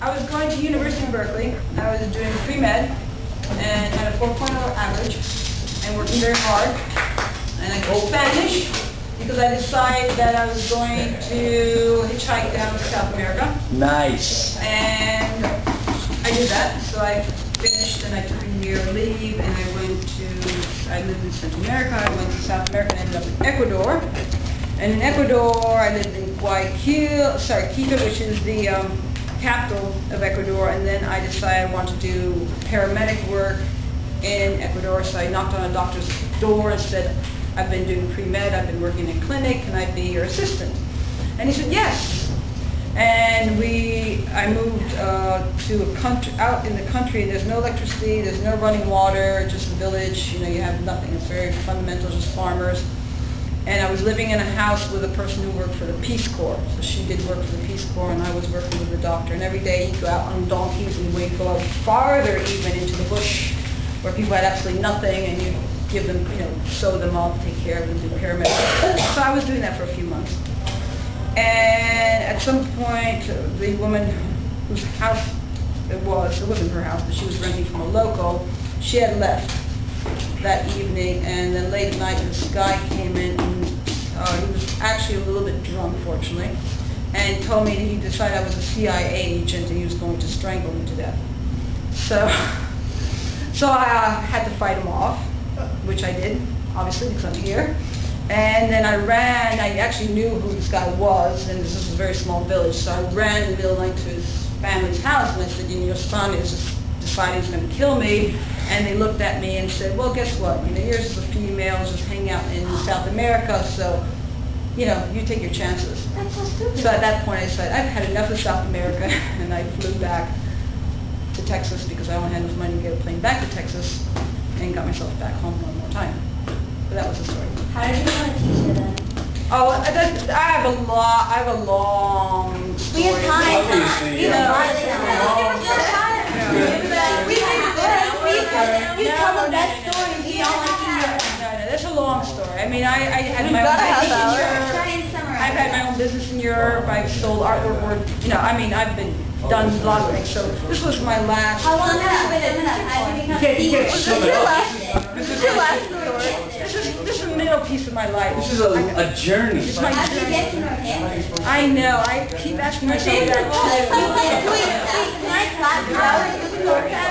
I was going to University of Berkeley. I was doing pre-med and had a 4.0 average and working very hard. And I spoke Spanish because I decided that I was going to hitchhike down to South America. Nice. And I did that. So I finished and I took a year leave and I lived in Central America. I went to South America and ended up in Ecuador. And in Ecuador, I lived in Quito, which is the capital of Ecuador, and then I decided I wanted to do paramedic work in Ecuador, so I knocked on a doctor's door and said, I've been doing pre-med, I've been working in clinic, can I be your assistant? And he said, yes. And I moved to a country, out in the country, there's no electricity, there's no running water, just a village, you have nothing, it's very fundamental, just farmers. And I was living in a house with a person who worked for the Peace Corps. So she did work for the Peace Corps, and I was working with the doctor. And every day he'd go out on donkeys, and we'd go out farther even into the bush, where people had absolutely nothing, and you'd give them, sew them up, take care of them, do paramedics. So I was doing that for a few months. And at some point, the woman whose house it wasn't her house, but she was renting from a local, she had left that evening, and then late at night this guy came in, and he was actually a little bit drunk, fortunately, and told me that he decided I was a CIA agent and he was going to strangle me to death. So I had to fight him off, which I did, obviously, because I'm here. And then I ran. I actually knew who this guy was, and this is a very small village, so I ran in the middle of the night to his family's house, and I said, your son is just deciding he's going to kill me. And they looked at me and said, well, guess what? Yours is a female, just hanging out in South America, so, you take your chances. That's so stupid. So at that point I said, I've had enough of South America, and I flew back to Texas because I only had enough money to get a plane back to Texas and got myself back home one more time. But that was the story. How did you become a teacher then? Oh, I have a long story. We have time. Obviously, We have yeah. We tell the best stories. We don't like to hear. No, that's a long story. I mean, I had my got a own half business hour. in Try and Europe. summarize. I've had my own business in Europe. I've sold artwork. I've done a lot of things. So this was my last. How long have you been in that? How did you become a You teacher? can't sum it up. This is This is a middle piece of my life. This is a journey. It's my How did you journey. get to Northampton? I know. I keep asking myself that too. Can I clap?